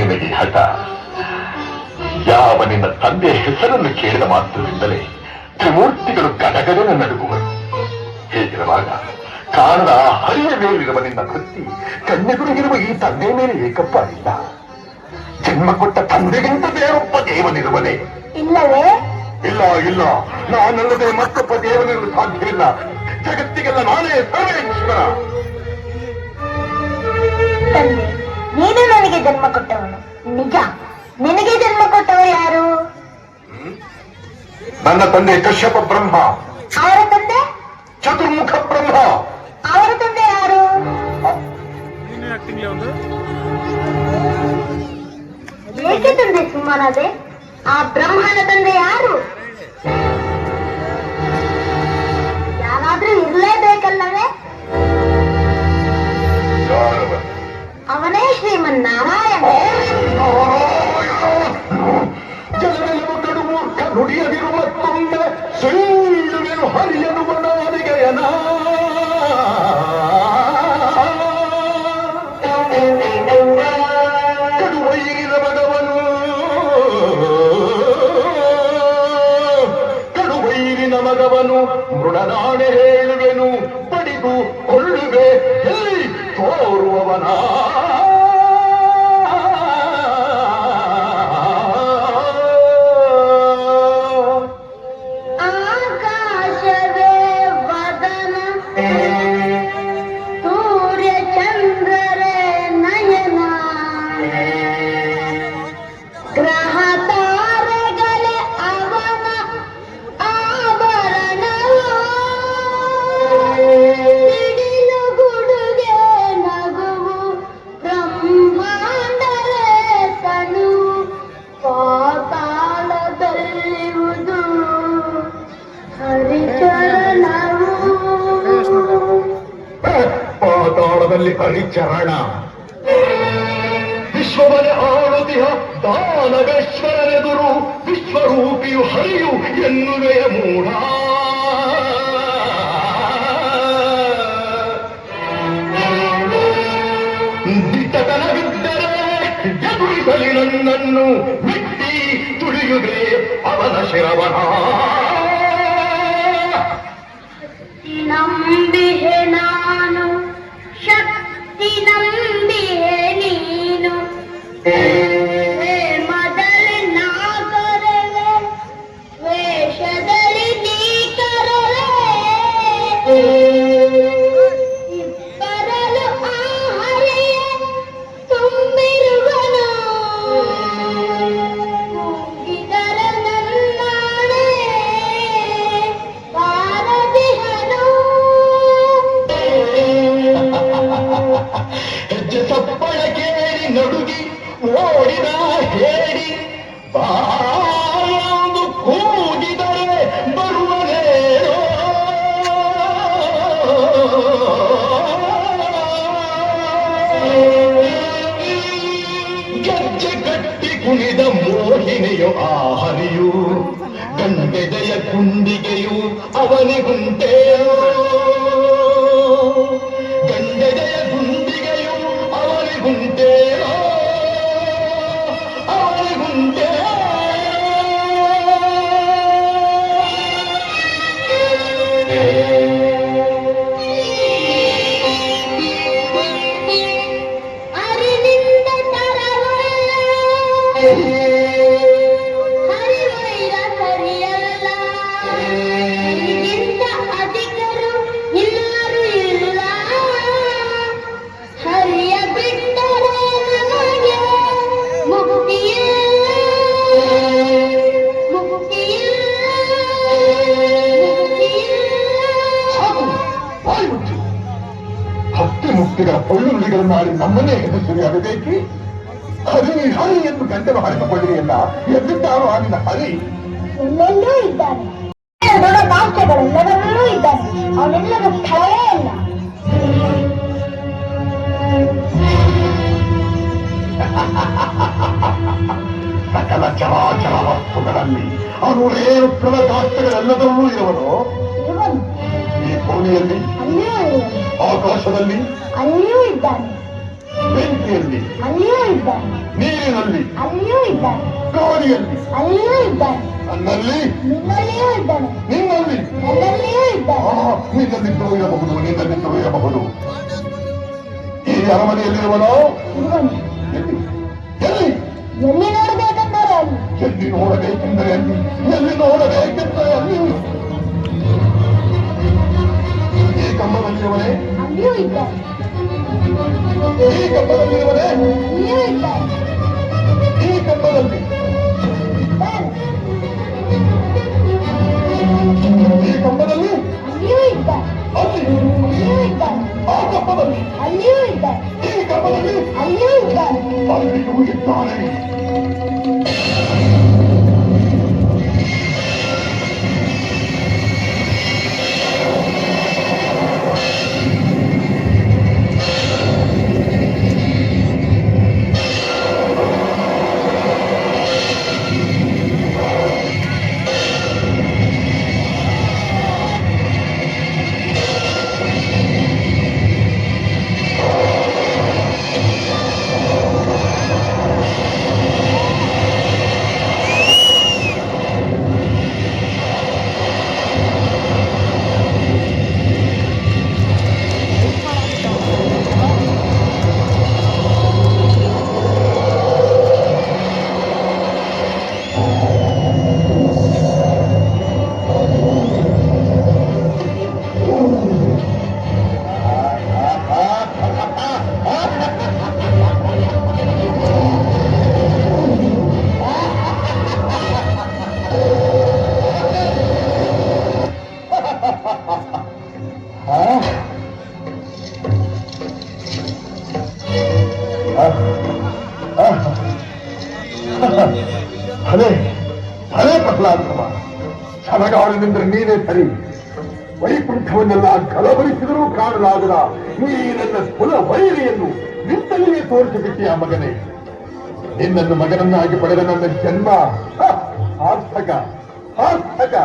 ನಿನಗೆ ಹಠ. ಯಾವ ನಿನ್ನ ತಂದೆಯ ಹೆಸರನ್ನು ಕೇಳಿದ ಮಾತ್ರದಿಂದಲೇ ತ್ರಿಮೂರ್ತಿಗಳು ಗಡಗಡನ ನಡುಗುವರು. ಹೇಗಿರುವಾಗ ಕಾಣದ ಹರಿಯ ಮೇಲಿರುವ ನಿನ್ನ ಭಕ್ತಿ ಕಣ್ಣೆದುರಿಗಿರುವ ಈ ತಂದೆಯ ಮೇಲೆ ಏಕಪ್ಪ ಇಲ್ಲ. ಜನ್ಮ ಕೊಟ್ಟ ತಂದೆಗಿಂತ ಬೇರೊಬ್ಬ ದೇವನಿರುವನೇ? ಇಲ್ಲವೇ? ಇಲ್ಲ ಇಲ್ಲ, ನಾನಲ್ಲದೆ ಮತ್ತೊಬ್ಬ ದೇವನಿರಲು ಸಾಧ್ಯವಿಲ್ಲ. ಜಗತ್ತಿಗೆಲ್ಲ ನಾನೇ ಸರ್ವೇಶ್ವರ. ತಂದೆ, ನೀನು ನನಗೆ ಜನ್ಮ ಕೊಟ್ಟವನು ನಿಜ. ನಿನಗೆ ಜನ್ಮ ಕೊಟ್ಟವರು ಯಾರು? ನನ್ನ ತಂದೆ ಕಶ್ಯಪ ಬ್ರಹ್ಮ. ಅವರ ತಂದೆ ಚತುರ್ಮುಖ ಬ್ರಹ್ಮ. ಅವರ ತಂದೆ ಯಾರು? ಏಕೆ ತಂದೆ ಸುಮ್ಮನಾದೆ? ಆ ಬ್ರಹ್ಮನ ತಂದೆ ಯಾರು? ಯಾರಾದ್ರೂ ಇರ್ಲೇಬೇಕಲ್ಲವೇ? ಅವನೇ ಶ್ರೀಮನ್ನಾರಾಯಣ. ಜನರೆಲ್ಲರೂ ಕಡುಮೂರ್ಖ ನುಡಿಯದಿರು ಮತ್ತೊಮ್ಮೆ ಸುಳ್ಳುವೆನು ಹರಿಯನು ಮನಾದಿಗೆಯನ. ಕಡುವೈರಿನ ಮಗವನು ಕಡುವೈರಿನ ಮಗವನು ಮೃಡನಾಣೆ ಹೇಳುವೆನು ಪಡಿದು ಕೊಳ್ಳುವೆ ಎಲ್ಲಿ ತೋರುವವನ. ಪಾತಾಳದಲ್ಲಿ ಹರಿಚರಣ ವಿಶ್ವವನೇ ಆಳುತಿಹ ದಾನವೇಶ್ವರನೆದುರು ವಿಶ್ವರೂಪಿಯು ಹರಿಯು ಎನ್ನುವೆಯ ಮೂಢ. ದಿಟ್ಟತನವಿದ್ದರೆ ಎದುರಿಸಲಿ ನನ್ನನ್ನು ಬಿಟ್ಟಿ ತುಳಿಯುವೆ ಅವನ ಶಿರವನ. ನಂಬಿಹೆ ನಾನು, ಶಕ್ತಿ ನಂಬಿಹೆ ನೀನು. ಮೊದಲೇ ನಾ ಕರವೆ, ವೇಷದಲ್ಲಿ ನೀ ಕರವೆ. ಇಬ್ಬರಲು ಆ ಹರಿಯ ತುಂಬಿರುವನು. ಕೂಗಿದರ ನನ್ನಾಣೆ ಬಾರದಿಹನು. ಹೆಜ್ಜೆ ಸಪ್ಪಳ ಕೇಳಿ ನಡುಗಿ ಓಡಿದ ಹೇಳಿ ಬಾಂದು ಕೂಗಿದರೆ ಬರುವನೇನೋ. ಗೆಜ್ಜೆ ಗಟ್ಟಿ ಕುಣಿದ ಮೋಹಿನಿಯು ಆ ಹರಿಯು ಗಂಗೆದೆಯ ಕುಂಡಿಗೆಯು ಅವನಿಗುಂಟೆಯೋ. ಗಂಗೆದೆಯ ಗುಂಡಿಗೆಯು ಅವನಿಗುಂಟೆಯೋ ಅವನಿಗುಂಟೆ. ಅರಿನಿಂದ ತರವಲ್ಲ, ಹರಿವೈರ ಸರಿಯಲ್ಲ. ನಿನಗಿಂತ ಅಧಿಕರು ಇನ್ನಾರು ಇಲ್ಲ. ಹರಿಯ ಬಿಟ್ಟರೆ ನಮಗೆ ಮುಕ್ತಿಯಿಲ್ಲ, ಮುಕ್ತಿಯಿಲ್ಲ, ಮುಕ್ತಿಯಿಲ್ಲ. ಸಾಕು, ಬಾಯಿ ಮುಚ್ಚು. ಭಕ್ತಿ ಮುಕ್ತಿಗಳ ಪೊಳ್ಳುಗಳಿಗಳನ್ನು ಆಡಿ ನಮ್ಮನ್ನೇ ಹೆದರಿಸಬೇಕಾಗಿ ಹರಿ ಹರಿ ಎಂದು ಗಂಟಲು ಹರಿದುಕೊಳ್ಳಿಯಲ್ಲ. ಎದ್ದಿದ್ದಾರೋ ಆಗಿನ ಹರಿ ಎಲ್ಲೆಲ್ಲೂ ಇದ್ದಾನೆ. ದೊಡ್ಡ ರಾಷ್ಟ್ರಗಳೆಲ್ಲರಲ್ಲೂ ಇದ್ದಾನೆ. ಅವನೆಲ್ಲರ ಸ್ಥಳವೇ ಇಲ್ಲ. ಸಕಲ ಚರಾಚರ ವಸ್ತುಗಳಲ್ಲಿ ಅನುರೇನು ಪ್ರಣದಾಸ್ತಗಳೆಲ್ಲದರಲ್ಲೂ ಇರುವನು. ಇವನು ಈ ಭೂಮಿಯಲ್ಲಿ ಅಲ್ಲಿಯೂ ಇರುವನು, ಆಕಾಶದಲ್ಲಿ ಅಲ್ಲಿಯೂ ಇದ್ದಾನೆ. ಬೆಂಕಿಯಲ್ಲಿ, ಅಲ್ಲಿಯೂ ಇದ್ದಾನೆ. ನೀರಿನಲ್ಲಿ, ಅಲ್ಲಿಯೂ ಇದ್ದಾನೆ. ಗಾಳಿಯಲ್ಲಿ, ಅಲ್ಲಿಯೂ ಇದ್ದಾನೆ. ನನ್ನಲ್ಲಿ, ನಿನ್ನಲ್ಲಿಯೂ ಇದ್ದಾನೆ. ನಿನ್ನಲ್ಲಿ, ನನ್ನಲ್ಲಿಯೂ ಇದ್ದಾನೆ. ನಿನ್ನಲ್ಲಿದ್ದೂ ಇರಬಹುದು, ನಿನ್ನಲ್ಲಿದ್ದೂ ಇರಬಹುದು. ಈ ಅರಮನೆಯಲ್ಲಿರುವನೋ ಇರುವನು. ಎಲ್ಲಿ ಎಲ್ಲಿ ಎಲ್ಲಿ ನೋಡಬೇಕೆಂದರೆ ಅಲ್ಲಿ. ಎಲ್ಲಿ ನೋಡಬೇಕೆಂದರೆ ಅಲ್ಲಿ, ಎಲ್ಲಿ ನೋಡಬೇಕೆಂದರೆ ಅಲ್ಲಿ. ಈ ಕಂಬದಲ್ಲಿರುವನೇ, ಅಲ್ಲಿಯೂ ಇದ್ದಾನೆ. ಈ ಕಂಬದಲ್ಲಿರುವನೇ, ಅಲ್ಲಿಯೂ ಇದ್ದಾನೆ. ಈ ಕಂಬದಲ್ಲಿ, ಇದ್ದಾನೆ. ಈ ಕಂಬದಲ್ಲಿ, ಅಲ್ಲಿಯೂ ಇದ್ದಾನೆ. ಅಲ್ಲಿ, ಅಲ್ಲಿಯೂ ಇದ್ದಾನೆ. ಆ ಕಂಬದಲ್ಲಿ, ಅಲ್ಲಿಯೂ ಇದ್ದಾನೆ. ಈ ಕಂಬದಲ್ಲಿ, ಅಲ್ಲಿಯೂ ಇದ್ದಾನೆ. ಅಲ್ಲಿಯೂ ಇದ್ದಾನೆ. ಭಲೆ ಭಲೆ ಪ್ರಹ್ಲಾದಮ್ಮ, ಕ್ಷಣಗಾಲದಿಂದ್ರೆ ನೀನೇ ಸರಿ. ವೈಕುಂಠವನ್ನೆಲ್ಲ ಕಲಬರಿಸಿದರೂ ಕಾಣಲಾಗದ ನೀ ನನ್ನ ಕುಲ ವೈರಿಯನ್ನು ನಿನ್ನಲ್ಲಿಯೇ ತೋರಿಸಿಬಿಟ್ಟಿಯ ಮಗನೇ. ನಿನ್ನನ್ನು ಮಗನನ್ನಾಗಿ ಪಡೆದ ನನ್ನ ಜನ್ಮ ಸಾರ್ಥಕ ಸಾರ್ಥಕ.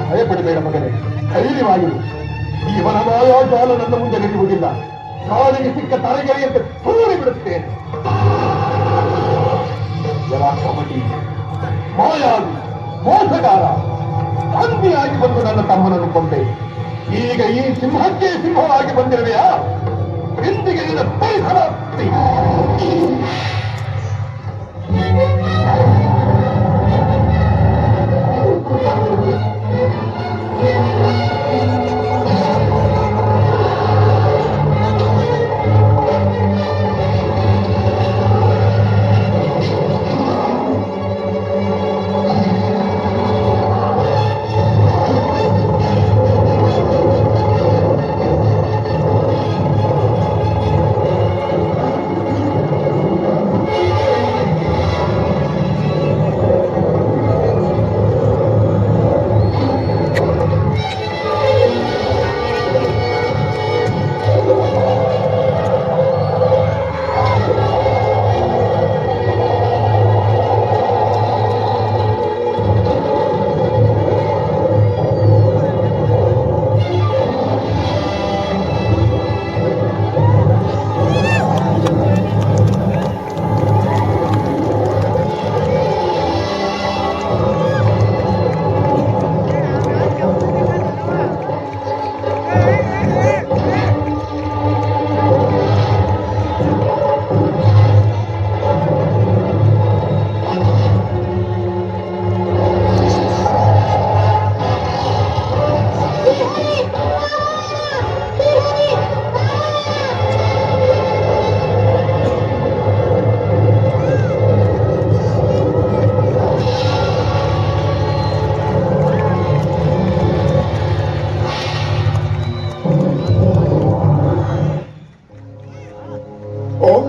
ಭಯಪಡಬೇಡ ಮಗನೇ, ಧೈರ್ಯವಾಗಿರು. ಈ ವನಮಾಯಾಜಾಲ ನನ್ನ ಮುಂದೆ ನಡೆಯುವುದಿಲ್ಲ. ಕಾಲಿಗೆ ಸಿಕ್ಕ ತಲೆಗೆರೆಯಂತೆ ತೂರಿ ಬಿಡುತ್ತೇನೆ. ಜಲಾಕಪಟಿ, ಮಾಯಾವಿ, ಮೋಸಗಾರ, ಅಂತಿಯಾಗಿ ಬಂದು ನನ್ನ ತಮ್ಮನನ್ನು ಕೊಂಡೆ. ಈಗ ಈ ಸಿಂಹಕ್ಕೆ ಸಿಂಹವಾಗಿ ಬಂದಿರುವೆಯಾ? ಇಂದಿಗೆ ನಿನ್ನ ಪರಿಸರ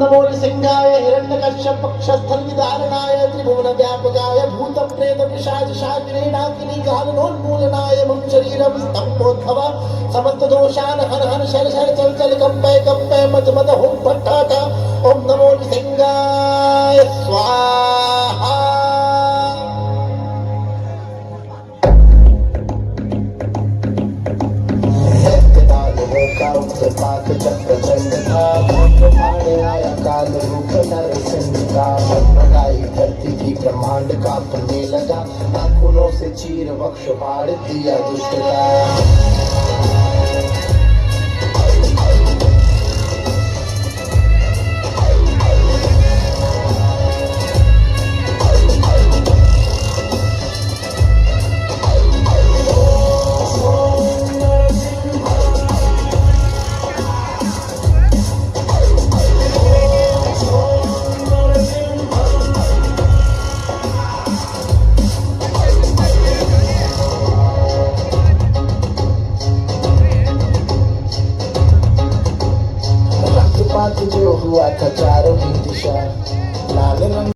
नमो सिंहाय हिरण्यकश्यप पक्षस्थलविदारणाय त्रिभुवन व्यापकाय भूत प्रेत पिशाच शाकिनी डाकिनी कालनोन्मूलनाय मम शरीरम स्तंभोद्भव समस्त दोषान हर हर शर शर चल चल कंपय कंपय मत मत होम फट्टाठ ओम नमो सिंहाय स्वाहा पाक चक्र चंड था भाड़े आया काल रूप नरसिंह का लगाई धरती थी ब्रह्मांड कांपने लगा नाखूनों से चीर वक्ष फाड़ दिया दुष्ट का जो हुआ था चारों ही दिशा लाल रंग